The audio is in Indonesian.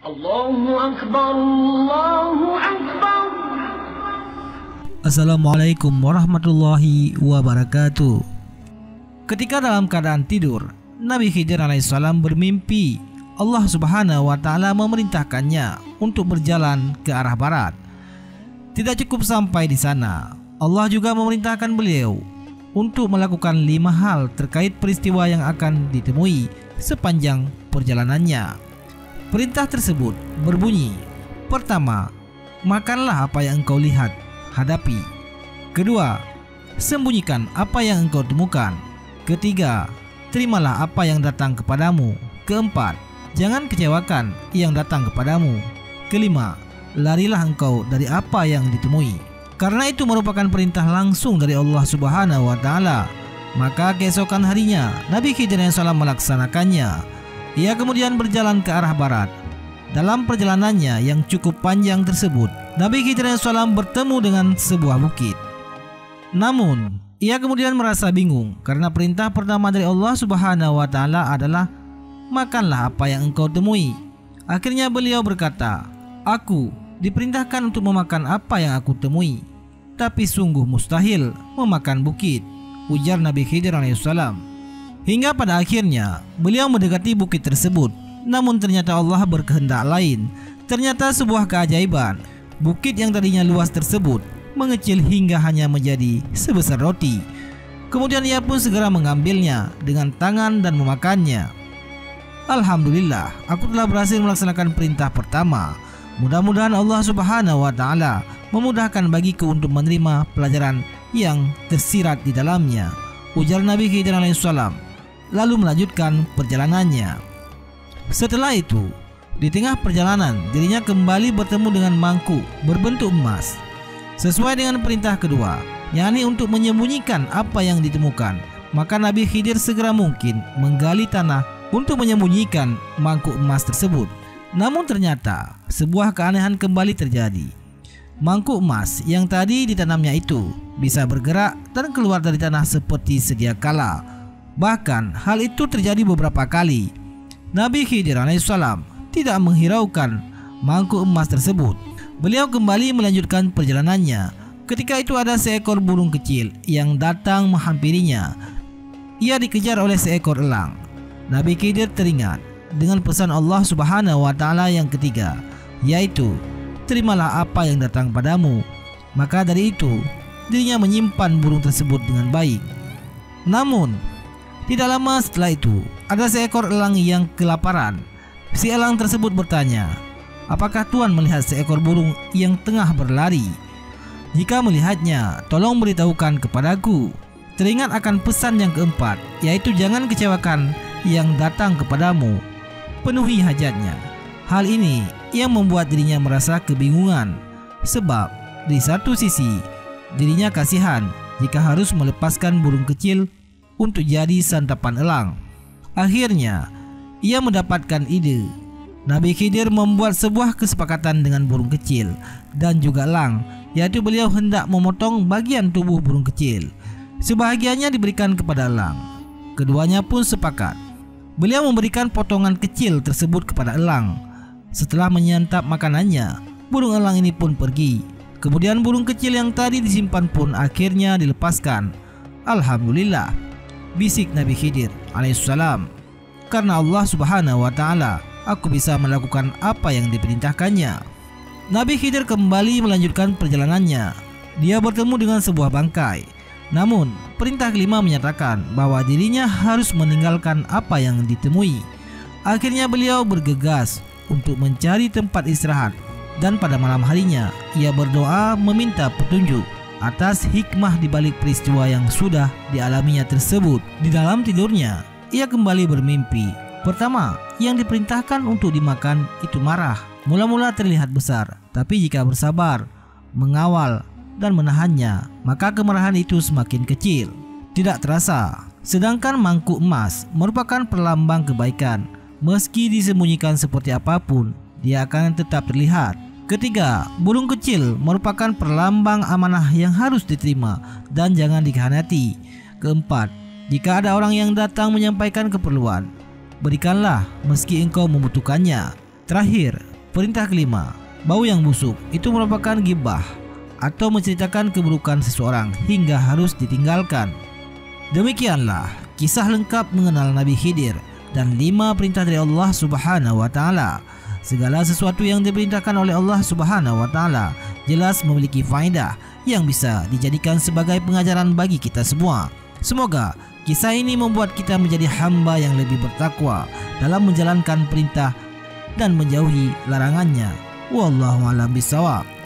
Allahu Akbar, Allahu Akbar. Assalamualaikum warahmatullahi wabarakatuh. Ketika dalam keadaan tidur, Nabi Khidir alaihissalam bermimpi Allah subhanahu wa ta'ala memerintahkannya untuk berjalan ke arah barat. Tidak cukup sampai di sana, Allah juga memerintahkan beliau untuk melakukan 5 hal terkait peristiwa yang akan ditemui sepanjang perjalanannya. Perintah tersebut berbunyi: pertama, makanlah apa yang engkau lihat, hadapi. Kedua, sembunyikan apa yang engkau temukan. Ketiga, terimalah apa yang datang kepadamu. Keempat, jangan kecewakan yang datang kepadamu. Kelima, larilah engkau dari apa yang ditemui. Karena itu merupakan perintah langsung dari Allah subhanahu wa ta'ala, maka keesokan harinya Nabi Khidir alaihissalam melaksanakannya. Ia kemudian berjalan ke arah barat. Dalam perjalanannya yang cukup panjang tersebut, Nabi Khidir alaihissalam bertemu dengan sebuah bukit. Namun ia kemudian merasa bingung karena perintah pertama dari Allah subhanahu wa ta'ala adalah makanlah apa yang engkau temui. Akhirnya beliau berkata, aku diperintahkan untuk memakan apa yang aku temui, tapi sungguh mustahil memakan bukit, ujar Nabi Khidir alaihissalam. Hingga pada akhirnya beliau mendekati bukit tersebut. Namun ternyata Allah berkehendak lain. Ternyata sebuah keajaiban, bukit yang tadinya luas tersebut mengecil hingga hanya menjadi sebesar roti. Kemudian ia pun segera mengambilnya dengan tangan dan memakannya. Alhamdulillah, aku telah berhasil melaksanakan perintah pertama. Mudah-mudahan Allah subhanahu wa ta'ala memudahkan bagiku untuk menerima pelajaran yang tersirat di dalamnya, ujar Nabi Khidir alaihissalam, lalu melanjutkan perjalanannya. Setelah itu, di tengah perjalanan dirinya kembali bertemu dengan mangkuk berbentuk emas. Sesuai dengan perintah kedua, yakni untuk menyembunyikan apa yang ditemukan, maka Nabi Khidir segera mungkin menggali tanah untuk menyembunyikan mangkuk emas tersebut. Namun ternyata sebuah keanehan kembali terjadi. Mangkuk emas yang tadi ditanamnya itu bisa bergerak dan keluar dari tanah seperti sedia kala. Bahkan hal itu terjadi beberapa kali. Nabi Khidir alaihissalam tidak menghiraukan mangkuk emas tersebut. Beliau kembali melanjutkan perjalanannya. Ketika itu ada seekor burung kecil yang datang menghampirinya. Ia dikejar oleh seekor elang. Nabi Khidir teringat dengan pesan Allah subhanahu wa ta'ala yang ketiga, yaitu terimalah apa yang datang padamu. Maka dari itu dirinya menyimpan burung tersebut dengan baik. Namun tidak lama setelah itu ada seekor elang yang kelaparan. Si elang tersebut bertanya, apakah Tuan melihat seekor burung yang tengah berlari? Jika melihatnya, tolong beritahukan kepadaku. Teringat akan pesan yang keempat, yaitu jangan kecewakan yang datang kepadamu. Penuhi hajatnya. Hal ini yang membuat dirinya merasa kebingungan. Sebab di satu sisi dirinya kasihan jika harus melepaskan burung kecil untuk jadi santapan elang. Akhirnya ia mendapatkan ide. Nabi Khidir membuat sebuah kesepakatan dengan burung kecil dan juga elang, yaitu beliau hendak memotong bagian tubuh burung kecil. Sebahagiannya diberikan kepada elang. Keduanya pun sepakat. Beliau memberikan potongan kecil tersebut kepada elang. Setelah menyantap makanannya, burung elang ini pun pergi. Kemudian burung kecil yang tadi disimpan pun akhirnya dilepaskan. Alhamdulillah, bisik Nabi Khidir alaihissalam, karena Allah subhanahu wa ta'ala aku bisa melakukan apa yang diperintahkannya. Nabi Khidir kembali melanjutkan perjalanannya. Dia bertemu dengan sebuah bangkai. Namun perintah kelima menyatakan bahwa dirinya harus meninggalkan apa yang ditemui. Akhirnya beliau bergegas untuk mencari tempat istirahat. Dan pada malam harinya ia berdoa meminta petunjuk atas hikmah di balik peristiwa yang sudah dialaminya tersebut. Di dalam tidurnya ia kembali bermimpi. Pertama, yang diperintahkan untuk dimakan itu marah. Mula-mula terlihat besar, tapi jika bersabar, mengawal dan menahannya, maka kemarahan itu semakin kecil. Tidak terasa. Sedangkan mangkuk emas merupakan perlambang kebaikan. Meski disembunyikan seperti apapun, dia akan tetap terlihat. Ketiga, burung kecil merupakan perlambang amanah yang harus diterima dan jangan dikhianati. Keempat, jika ada orang yang datang menyampaikan keperluan, berikanlah meski engkau membutuhkannya. Terakhir, Perintah kelima, bau yang busuk itu merupakan ghibah atau menceritakan keburukan seseorang hingga harus ditinggalkan. Demikianlah kisah lengkap mengenal Nabi Khidir dan 5 perintah dari Allah Subhanahu wa taala. Segala sesuatu yang diperintahkan oleh Allah Subhanahu wa taala jelas memiliki faedah yang bisa dijadikan sebagai pengajaran bagi kita semua. Semoga kisah ini membuat kita menjadi hamba yang lebih bertakwa dalam menjalankan perintah dan menjauhi larangannya. Wallahu a'lam bishawab.